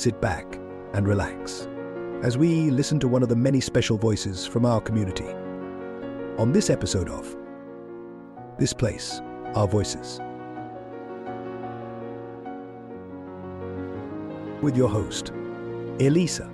sit back and relax as we listen to one of the many special voices from our community. On this episode of This Place, Our Voices, with your host, Elyssa.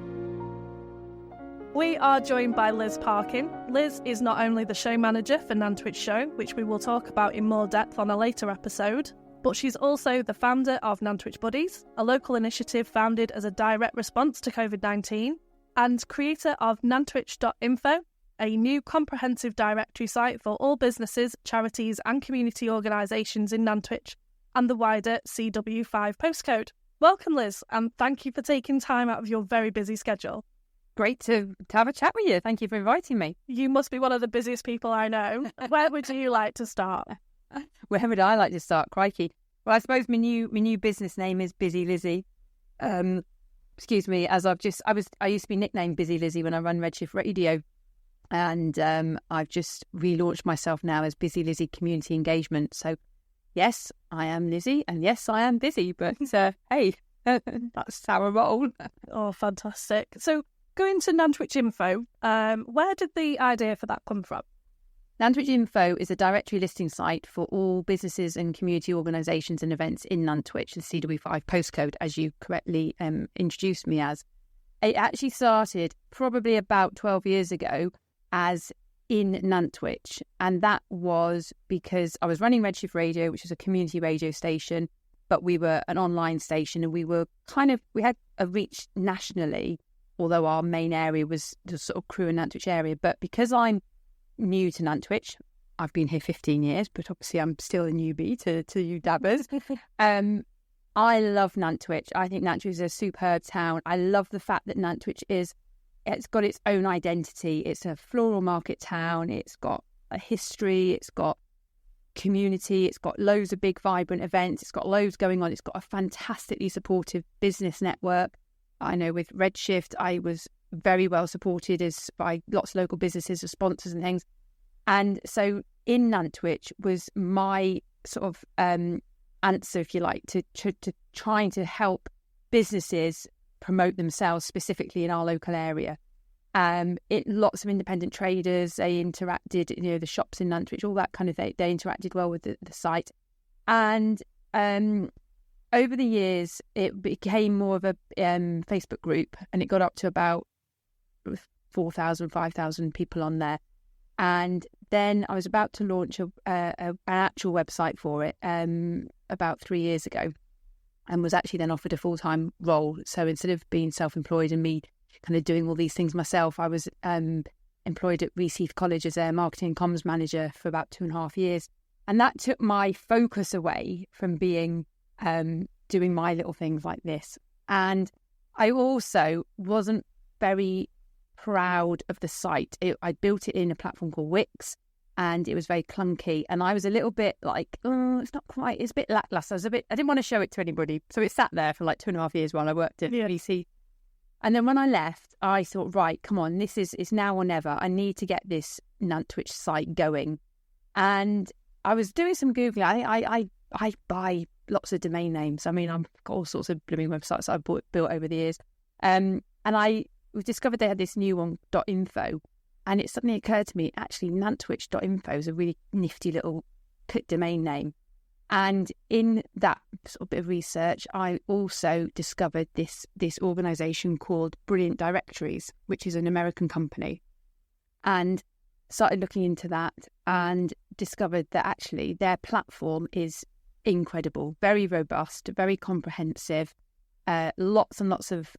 We are joined by Liz Parkin. Liz is not only the show manager for Nantwich Show, which we will talk about in more depth on a later episode, but she's also the founder of Nantwich Buddies, a local initiative founded as a direct response to COVID-19, and creator of Nantwich.INFO, a new comprehensive directory site for all businesses, charities and community organisations in Nantwich and the wider CW5 postcode. Welcome, Liz, and thank you for taking time out of your very busy schedule. Great to have a chat with you. Thank you for inviting me. You must be one of the busiest people I know. Where would you like to start? Where would I like to start? Crikey. Well, I suppose my new business name is Busy Lizzie. Excuse me, as I used to be nicknamed Busy Lizzie when I run Redshift Radio, and I've just relaunched myself now as Busy Lizzie Community Engagement. So, yes, I am Lizzie, and yes, I am busy. But hey, that's how I roll. Oh, fantastic! So, going to Nantwich.INFO, where did the idea for that come from? Nantwich.INFO is a directory listing site for all businesses and community organisations and events in Nantwich, the CW5 postcode, as you correctly introduced me as. It actually started probably about 12 years ago as in Nantwich, and that was because I was running Redshift Radio, which is a community radio station, but we were an online station, and we had a reach nationally, although our main area was the sort of Crewe and Nantwich area. But because I'm new to Nantwich, I've been here 15 years, but obviously I'm still a newbie to you dabbers. I love Nantwich. I think Nantwich is a superb town. I love the fact that Nantwich it's got its own identity. It's a floral market town. It's got a history. It's got community. It's got loads of big vibrant events. It's got loads going on. It's got a fantastically supportive business network. I know with Redshift, I was very well supported by lots of local businesses as sponsors and things. And so in Nantwich was my sort of answer, if you like, to trying to help businesses promote themselves specifically in our local area. Lots of independent traders, they interacted, the shops in Nantwich, all that kind of thing. They interacted well with the site. And over the years, it became more of a Facebook group, and it got up to about 4,000, 5,000 people on there. And then I was about to launch an actual website for it about 3 years ago, and was actually then offered a full-time role. So instead of being self-employed and me kind of doing all these things myself, I was employed at Reseath College as a marketing and comms manager for about 2.5 years. And that took my focus away from being doing my little things like this. And I also wasn't very proud of the site. I built it in a platform called Wix, and it was very clunky. And I was a little bit like, it's not quite, it's a bit lackluster. I didn't want to show it to anybody. So it sat there for like 2.5 years while I worked at BC. And then when I left, I thought, right, come on, it's now or never. I need to get this Nantwich site going. And I was doing some Googling. I buy lots of domain names. I mean, I've got all sorts of blooming websites I've built over the years. And we discovered they had this new one, .info, and it suddenly occurred to me, actually, Nantwich.info is a really nifty little domain name. And in that sort of bit of research, I also discovered this organisation called Brilliant Directories, which is an American company, and started looking into that and discovered that actually their platform is incredible, very robust, very comprehensive, lots and lots of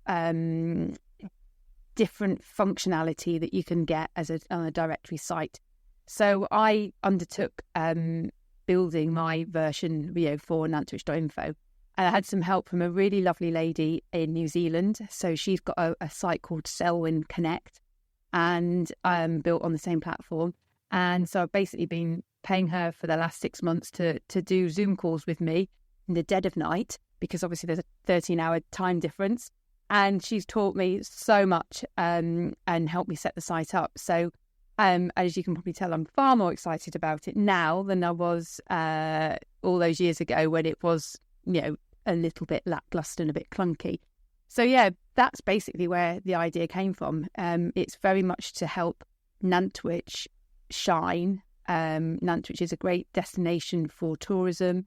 different functionality that you can get on a directory site. So I undertook building my version for Nantwich.info, and I had some help from a really lovely lady in New Zealand. So she's got a site called Selwyn Connect, and built on the same platform. And so I've basically been paying her for the last 6 months to do Zoom calls with me in the dead of night, because obviously there's a 13-hour time difference. And she's taught me so much and helped me set the site up. So as you can probably tell, I'm far more excited about it now than I was all those years ago when it was, a little bit lackluster and a bit clunky. So yeah, that's basically where the idea came from. It's very much to help Nantwich shine. Nantwich is a great destination for tourism.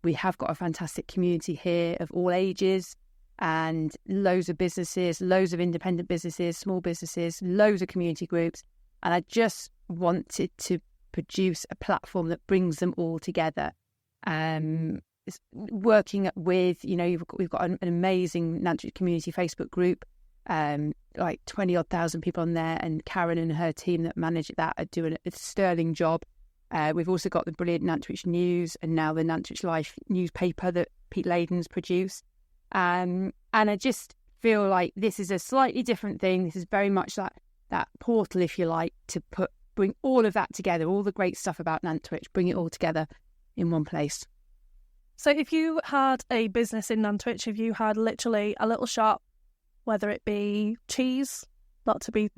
We have got a fantastic community here of all ages and loads of businesses, loads of independent businesses, small businesses, loads of community groups. And I just wanted to produce a platform that brings them all together. Working with, we've got an amazing Nantwich community Facebook group, like 20 odd thousand people on there, and Karen and her team that manage that are doing a sterling job. We've also got the brilliant Nantwich News and now the Nantwich Life newspaper that Pete Layden's produced. And I just feel like this is a slightly different thing. This is very much that portal, if you like, to bring all of that together, all the great stuff about Nantwich, bring it all together in one place. So if you had a business in Nantwich, if you had literally a little shop, whether it be cheese, not to be...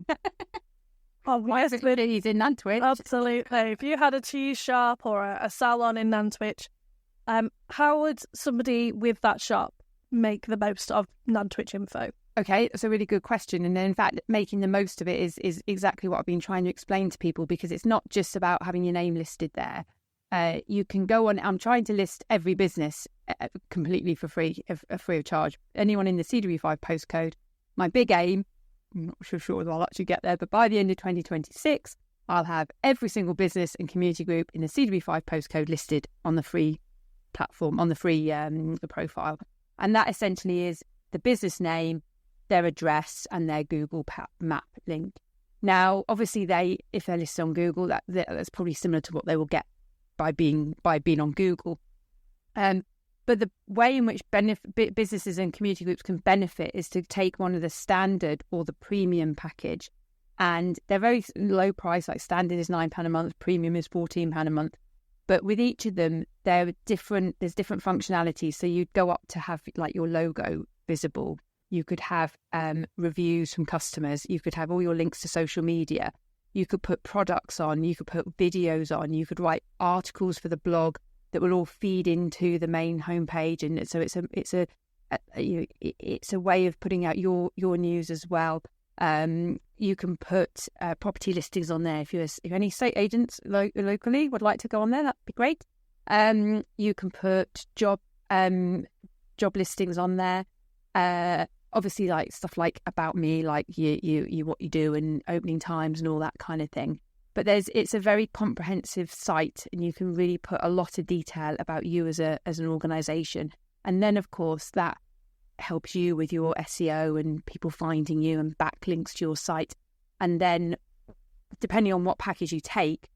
Why cheese in Nantwich? Absolutely. If you had a cheese shop or a salon in Nantwich, how would somebody with that shop make the most of Nantwich.INFO? Okay, that's a really good question. And then, in fact, making the most of it is exactly what I've been trying to explain to people, because it's not just about having your name listed there. You can go on. I'm trying to list every business completely for free of charge. Anyone in the CW5 postcode. My big aim, I'm not sure I'll actually get there, but by the end of 2026, I'll have every single business and community group in the CW5 postcode listed on the free platform, on the free the profile. And that essentially is the business name, their address, and their Google map link. Now, obviously, if they're listed on Google, that's probably similar to what they will get by being on Google. But the way in which businesses and community groups can benefit is to take one of the standard or the premium package. And they're very low price, like standard is £9 a month, premium is £14 a month. But with each of them, there's different functionality. So you'd go up to have like your logo visible. You could have reviews from customers. You could have all your links to social media. You could put products on. You could put videos on. You could write articles for the blog that will all feed into the main homepage. And so it's a way of putting out your news as well. You can put property listings on there. If any estate agents locally would like to go on there, that'd be great. You can put job listings on there. Obviously, like stuff like about me, like you what you do and opening times and all that kind of thing. But it's a very comprehensive site, and you can really put a lot of detail about you as an organisation. And then, of course, that helps you with your SEO and people finding you and backlinks to your site. And then, depending on what package you take,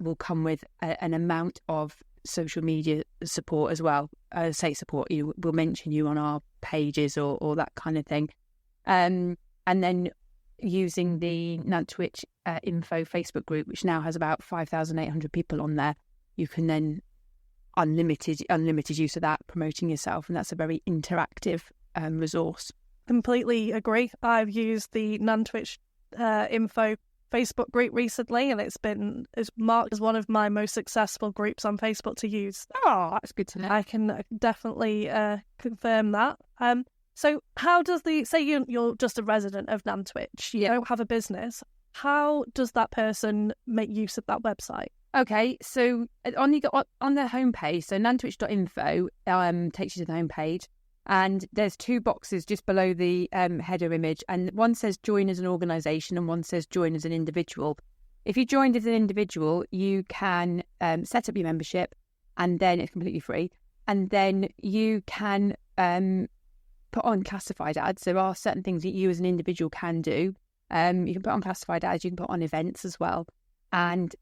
will come with an amount of social media support as well. Support, we'll mention you on our pages or that kind of thing. And then using the Nantwich.INFO Facebook group, which now has about 5,800 people on there, you can then unlimited use of that, promoting yourself, and that's a very interactive resource. Completely agree. I've used the Nantwich.INFO Facebook group recently, and it's marked as one of my most successful groups on Facebook to use. Oh, that's good to know. I can definitely confirm that. So how does say you're just a resident of Nantwich, you don't have a business, how does that person make use of that website? Okay, so on the homepage, so Nantwich.INFO takes you to the homepage, and there's two boxes just below the header image, and one says join as an organisation and one says join as an individual. If you joined as an individual, you can set up your membership, and then it's completely free, and then you can put on classified ads. There are certain things that you as an individual can do. You can put on classified ads, you can put on events as well, and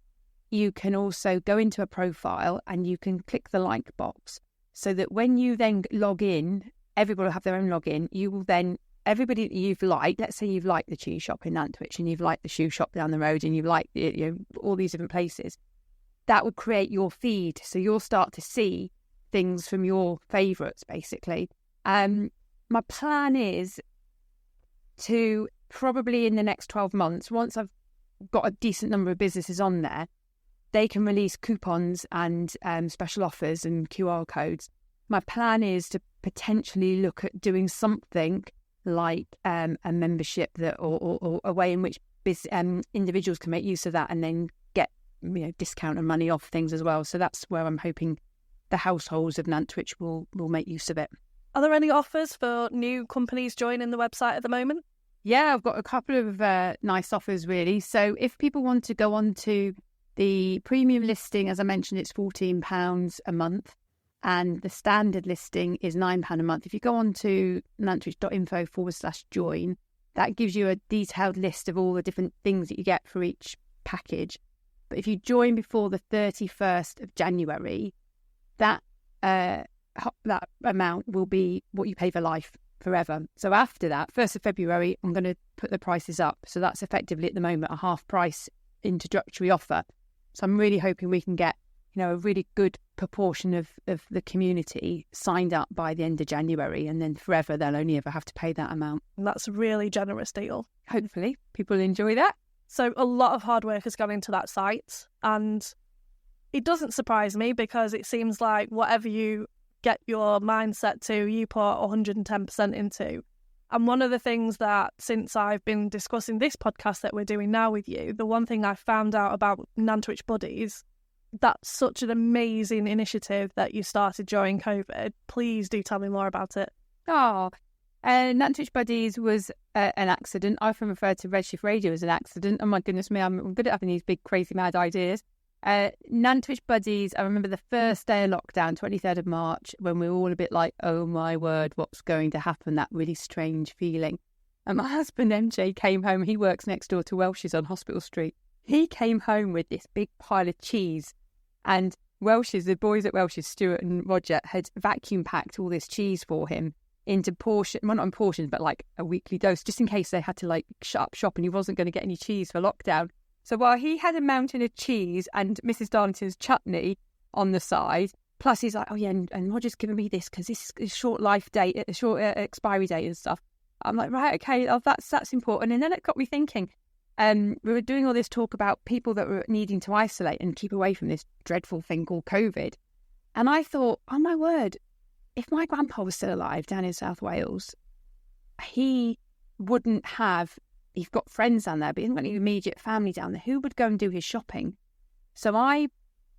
you can also go into a profile and you can click the like box, so that when you then log in, everybody will have their own login. You will then, everybody that you've liked, let's say you've liked the cheese shop in Nantwich and you've liked the shoe shop down the road and you've liked all these different places, that would create your feed. So you'll start to see things from your favourites, basically. My plan is to probably in the next 12 months, once I've got a decent number of businesses on there, they can release coupons and special offers and QR codes. my plan is to potentially look at doing something like a membership or a way in which individuals can make use of that and then get discount and money off things as well. So that's where I'm hoping the households of Nantwich will make use of it. Are there any offers for new companies joining the website at the moment? Yeah, I've got a couple of nice offers really. So if people want to go on to the premium listing, as I mentioned, it's £14 a month, and the standard listing is £9 a month. If you go on to Nantwich.INFO/join, that gives you a detailed list of all the different things that you get for each package. But if you join before the 31st of January, that amount will be what you pay for life forever. So after that, 1st of February, I'm going to put the prices up. So that's effectively at the moment a half price introductory offer. So I'm really hoping we can get a really good proportion of the community signed up by the end of January, and then forever they'll only ever have to pay that amount. And that's a really generous deal. Hopefully people enjoy that. So a lot of hard work has gone into that site, and it doesn't surprise me because it seems like whatever you get your mindset to, you put 110% into. And one of the things that, since I've been discussing this podcast that we're doing now with you, the one thing I found out about Nantwich Buddies, that's such an amazing initiative that you started during COVID. Please do tell me more about it. Nantwich Buddies was an accident. I often refer to Redshift Radio as an accident. Oh my goodness me, I'm good at having these big crazy mad ideas. Nantwich Buddies, I remember the first day of lockdown, 23rd of March, when we were all a bit like, oh my word, what's going to happen? That really strange feeling. And my husband MJ came home. He works next door to Welsh's on Hospital Street. He came home with this big pile of cheese, and Welsh's, the boys at Welsh's, Stuart and Roger, had vacuum packed all this cheese for him into portion, well, not in portions, but like a weekly dose, just in case they had to like shut up shop and he wasn't going to get any cheese for lockdown. So while he had a mountain of cheese and Mrs. Darlington's chutney on the side, plus he's like, oh yeah, and Roger's given me this because this is short life date, a short expiry date and stuff. I'm like, right, okay, that's important. And then it got me thinking. We were doing all this talk about people that were needing to isolate and keep away from this dreadful thing called COVID. And I thought, oh my word, if my grandpa was still alive down in South Wales, he wouldn't have, he's got friends down there, but he hasn't got any immediate family down there. Who would go and do his shopping? So I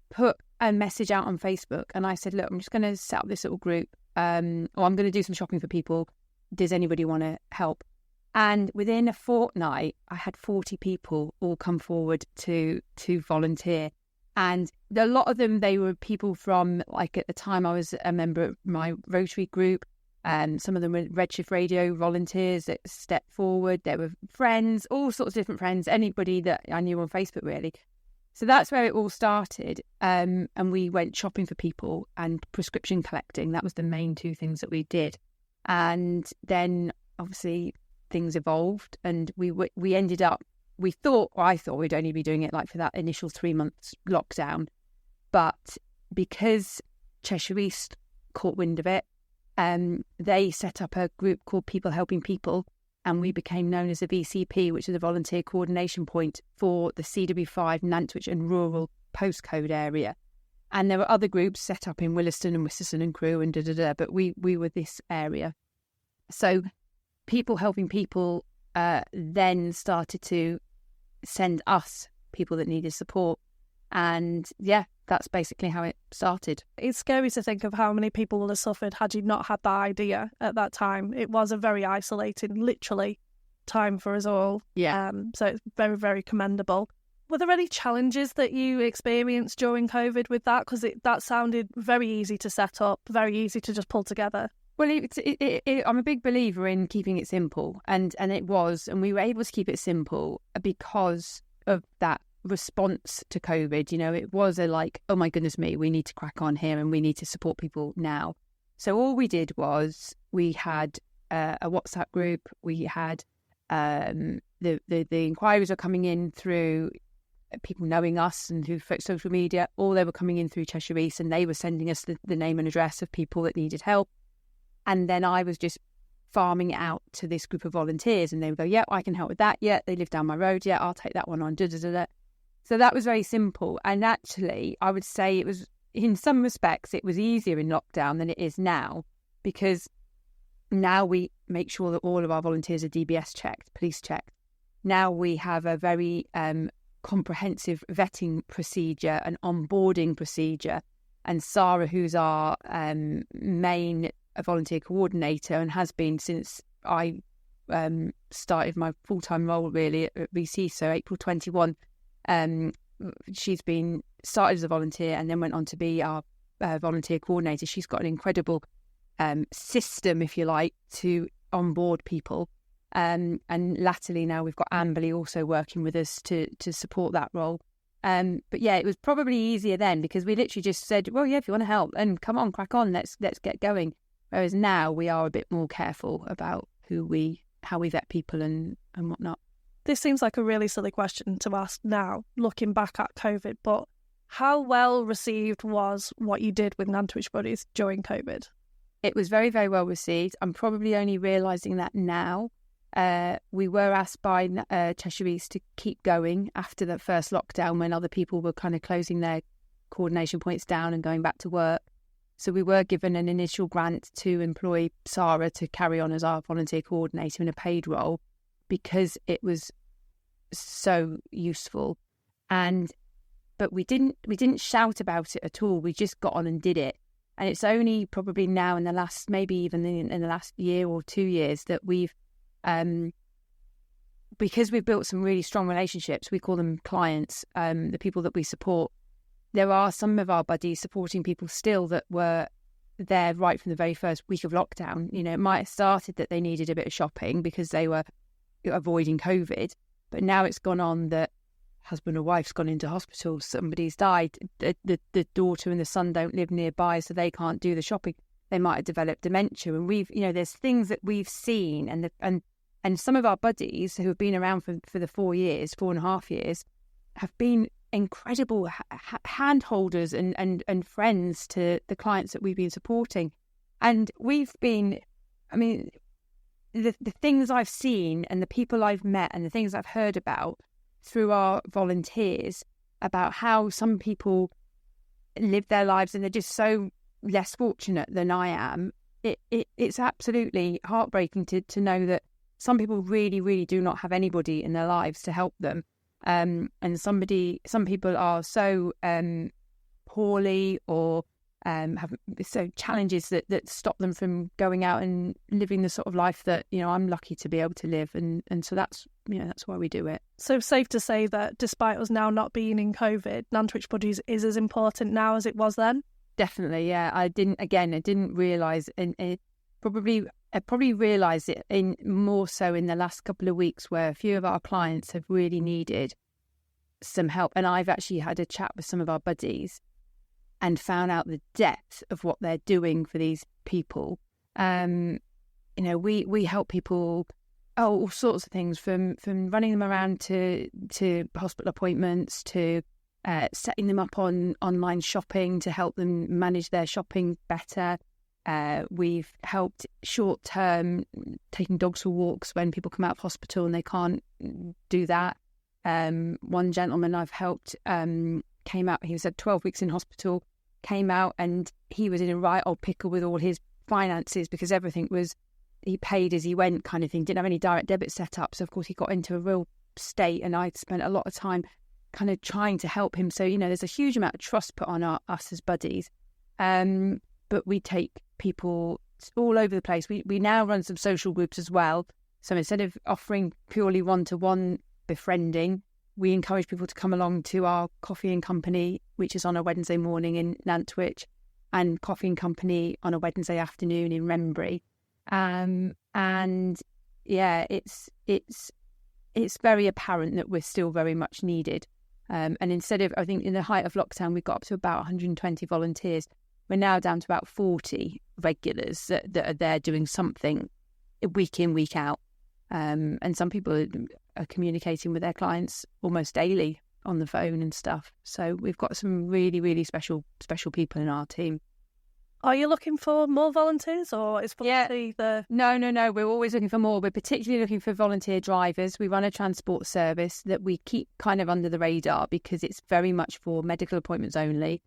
put a message out on Facebook and I said, look, I'm just going to set up this little group, or I'm going to do some shopping for people. Does anybody want to help? And within a fortnight, I had 40 people all come forward to volunteer. And a lot of them, they were people from, like at the time I was a member of my Rotary group. Some of them were Redshift Radio volunteers that stepped forward. There were friends, all sorts of different friends, anybody that I knew on Facebook really. So that's where it all started. And we went shopping for people and prescription collecting. That was the main two things that we did. And then obviously things evolved, and we ended up, I thought we'd only be doing it like for that initial 3 months lockdown. But because Cheshire East caught wind of it, they set up a group called People Helping People, and we became known as a VCP, which is a volunteer coordination point for the CW5 Nantwich and rural postcode area. And there were other groups set up in Williston and Worcester and Crewe and but we were this area. So People Helping People then started to send us people that needed support. And yeah, that's basically how it started. It's scary to think of how many people will have suffered had you not had that idea at that time. It was a very isolating, literally, time for us all. Yeah. So it's very, very commendable. Were there any challenges that you experienced during COVID with that? Because that sounded very easy to set up, very easy to just pull together. Well, I'm a big believer in keeping it simple, and it was, and we were able to keep it simple because of that response to COVID. It was oh my goodness me, we need to crack on here and we need to support people now. So all we did was we had a WhatsApp group. We had the inquiries are coming in through people knowing us and through social media, or they were coming in through Cheshire East, and they were sending us the name and address of people that needed help. And then I was just farming it out to this group of volunteers, and they would go, yeah, I can help with that. Yeah, they live down my road. Yeah, I'll take that one on. So that was very simple. And actually, I would say it was in some respects, it was easier in lockdown than it is now, because now we make sure that all of our volunteers are DBS checked, police checked. Now we have a very comprehensive vetting procedure and onboarding procedure. And Sarah, who's our main volunteer coordinator and has been since I started my full-time role really at VC, so April 21, she's been started as a volunteer and then went on to be our volunteer coordinator. She's got an incredible system, if you like, to onboard people. And latterly now we've got Amberley also working with us to support that role. But yeah, it was probably easier then because we literally just said, well, yeah, if you want to help, and come on, crack on, let's get going. Whereas now we are a bit more careful about how we vet people and whatnot. This seems like a really silly question to ask now, looking back at COVID, but how well received was what you did with Nantwich Buddies during COVID? It was very, very well received. I'm probably only realising that now. We were asked by Cheshire East to keep going after the first lockdown when other people were kind of closing their coordination points down and going back to work. So we were given an initial grant to employ Sarah to carry on as our volunteer coordinator in a paid role because it was so useful. But we didn't shout about it at all. We just got on and did it. And it's only probably now in the last, maybe even in the last year or 2 years that we've, because we've built some really strong relationships, we call them clients, the people that we support. There are some of our buddies supporting people still that were there right from the very first week of lockdown. You know, it might have started that they needed a bit of shopping because they were avoiding COVID, but now it's gone on that husband or wife's gone into hospital, somebody's died, the daughter and the son don't live nearby, so they can't do the shopping. They might have developed dementia, and there's things that we've seen, and some of our buddies who have been around for the 4.5 years, have been incredible hand holders and friends to the clients that we've been supporting. And we've been, the things I've seen and the people I've met and the things I've heard about through our volunteers about how some people live their lives and they're just so less fortunate than I am. It's absolutely heartbreaking to know that some people really, really do not have anybody in their lives to help them. And some people are so poorly or have so challenges that stop them from going out and living the sort of life that I'm lucky to be able to live, and so that's why we do it. So safe to say that despite us now not being in COVID, Nantwich Buddies is as important now as it was then? Definitely, yeah. I didn't realise, and I probably realised it in more so in the last couple of weeks, where a few of our clients have really needed some help, and I've actually had a chat with some of our buddies and found out the depth of what they're doing for these people. We help people, all sorts of things, from running them around to hospital appointments, to setting them up on online shopping to help them manage their shopping better. We've helped short-term taking dogs for walks when people come out of hospital and they can't do that. One gentleman I've helped came out, he was at 12 weeks in hospital, came out and he was in a right old pickle with all his finances because everything was, he paid as he went kind of thing, didn't have any direct debit set up. So of course he got into a real state, and I spent a lot of time kind of trying to help him. So, there's a huge amount of trust put on us as buddies. But we take people all over the place. We now run some social groups as well. So instead of offering purely one-to-one befriending, we encourage people to come along to our Coffee and Company, which is on a Wednesday morning in Nantwich, and Coffee and Company on a Wednesday afternoon in Wrenbury. And yeah, it's very apparent that we're still very much needed. And instead of, I think in the height of lockdown, we got up to about 120 volunteers. We're now down to about 40 regulars that are there doing something week in, week out. And some people are communicating with their clients almost daily on the phone and stuff. So we've got some really, really special people in our team. Are you looking for more volunteers, or is volunteer the... No. We're always looking for more. We're particularly looking for volunteer drivers. We run a transport service that we keep kind of under the radar because it's very much for medical appointments only.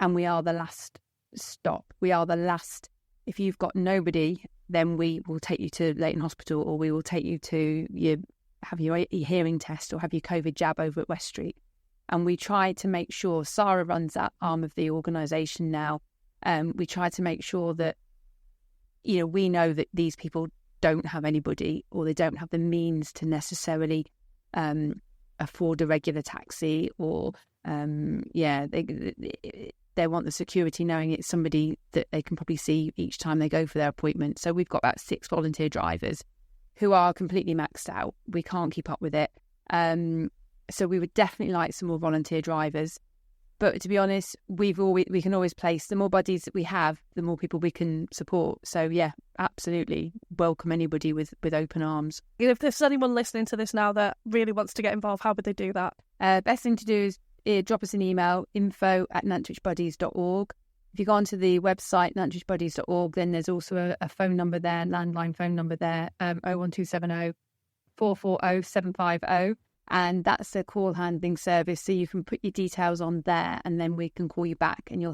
and we are the last stop. We are the last. If you've got nobody, then we will take you to Leighton Hospital, or we will take you to have your hearing test or have your COVID jab over at West Street. And we try to make sure, Sarah runs that arm of the organisation now. We try to make sure that, we know that these people don't have anybody, or they don't have the means to necessarily afford a regular taxi, or they want the security knowing it's somebody that they can probably see each time they go for their appointment. So we've got about 6 volunteer drivers who are completely maxed out. We can't keep up with it. So we would definitely like some more volunteer drivers. But to be honest, we can always place, the more buddies that we have, the more people we can support. So yeah, absolutely welcome anybody with open arms. If there's anyone listening to this now that really wants to get involved, how would they do that? Best thing to do is drop us an email, info@nantwich.INFO. If you go onto the website, nantwich.INFO, then there's also a phone number there, landline phone number there, 01270 440 750. And that's a call handling service. So you can put your details on there, and then we can call you back, and you're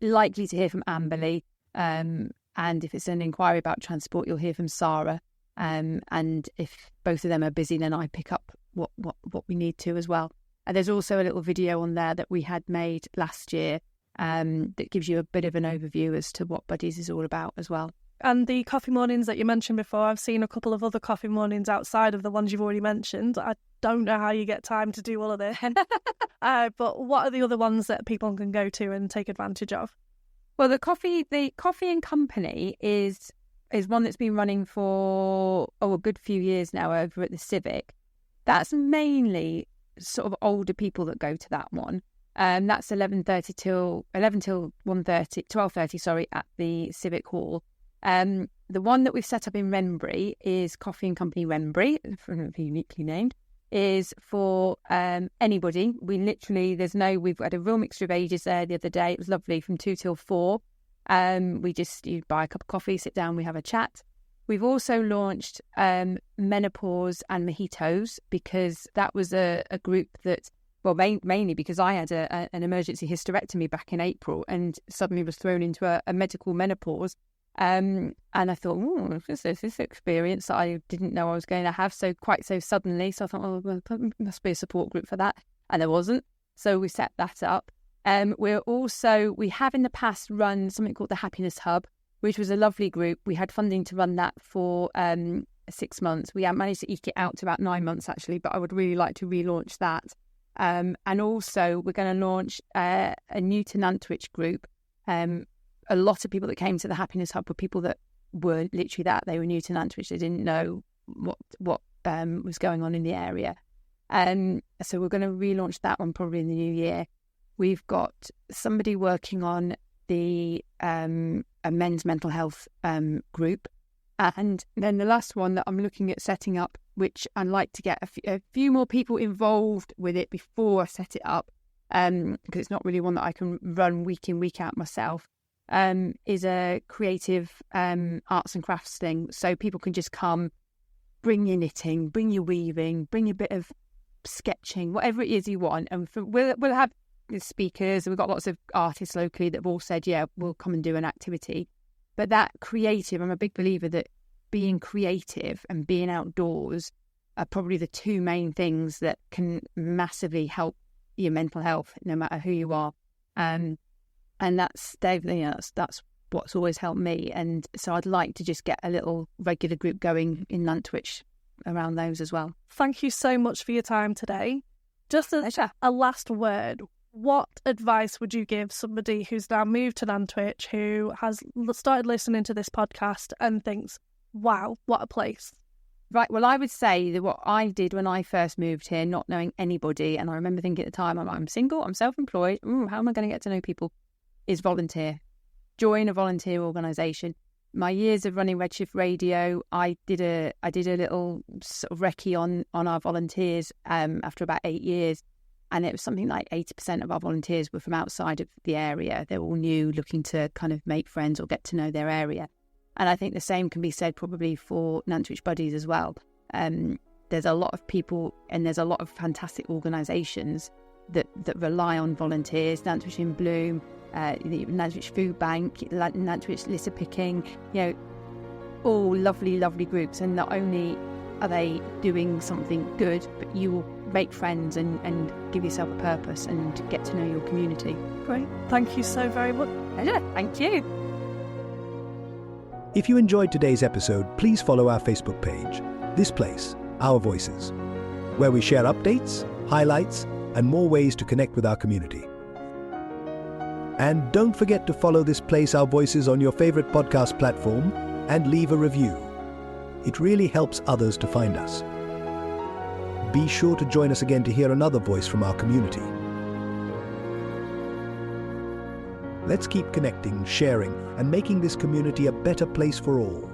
likely to hear from Amberley. And if it's an inquiry about transport, you'll hear from Sarah. And if both of them are busy, then I pick up what we need to as well. And there's also a little video on there that we had made last year that gives you a bit of an overview as to what Buddies is all about as well. And the coffee mornings that you mentioned before, I've seen a couple of other coffee mornings outside of the ones you've already mentioned. I don't know how you get time to do all of this. But what are the other ones that people can go to and take advantage of? Well, the Coffee and Company is one that's been running for a good few years now over at the Civic. That's mainly sort of older people that go to that one. That's 11 till 12:30 at the Civic Hall. The one that we've set up in Wrenbury is Coffee and Company Wrenbury, uniquely named, is for anybody. We've had a real mixture of ages there the other day. It was lovely, from 2 till 4. You buy a cup of coffee, sit down, we have a chat. We've also launched Menopause and Mojitos, because that was a group that, well, mainly because I had an emergency hysterectomy back in April and suddenly was thrown into a medical menopause. And I thought, this is this experience that I didn't know I was going to have so suddenly. So I thought, well, there must be a support group for that. And there wasn't. So we set that up. We have in the past run something called the Happiness Hub, which was a lovely group. We had funding to run that for 6 months. We managed to eke it out to about 9 months, actually, but I would really like to relaunch that. And also, we're going to launch a new to Nantwich group. A lot of people that came to the Happiness Hub were people that were literally that. They were new to Nantwich. They didn't know what was going on in the area. So we're going to relaunch that one probably in the new year. We've got somebody working on a men's mental health group. And then the last one that I'm looking at setting up, which I'd like to get a few more people involved with it before I set it up, because it's not really one that I can run week in, week out myself, is a creative arts and crafts thing. So people can just come, bring your knitting, bring your weaving, bring a bit of sketching, whatever it is you want. And we'll have speakers, and we've got lots of artists locally that have all said, yeah, we'll come and do an activity. But that creative, I'm a big believer that being creative and being outdoors are probably the two main things that can massively help your mental health, no matter who you are. And that's what's always helped me. And so I'd like to just get a little regular group going in Nantwich around those as well. Thank you so much for your time today. Just a last word. What advice would you give somebody who's now moved to Nantwich, who has started listening to this podcast and thinks, wow, what a place? Right, well, I would say that what I did when I first moved here, not knowing anybody, and I remember thinking at the time, I'm single, I'm self-employed, how am I going to get to know people, is volunteer. Join a volunteer organisation. My years of running Redshift Radio, I did a little sort of recce on our volunteers after about 8 years. And it was something like 80% of our volunteers were from outside of the area. They're all new, looking to kind of make friends or get to know their area. And I think the same can be said probably for Nantwich Buddies as well. There's a lot of people and there's a lot of fantastic organisations, that rely on volunteers, Nantwich in Bloom, the Nantwich Food Bank, Nantwich Elyssa Picking, all lovely, lovely groups. And not only are they doing something good, but you will make friends and give yourself a purpose and get to know your community. Great. Thank you so very much. Pleasure. Thank you. If you enjoyed today's episode, please follow our Facebook page, This Place, Our Voices, where we share updates, highlights, and more ways to connect with our community. And don't forget to follow This Place, Our Voices on your favorite podcast platform and leave a review. It really helps others to find us. Be sure to join us again to hear another voice from our community. Let's keep connecting, sharing, and making this community a better place for all.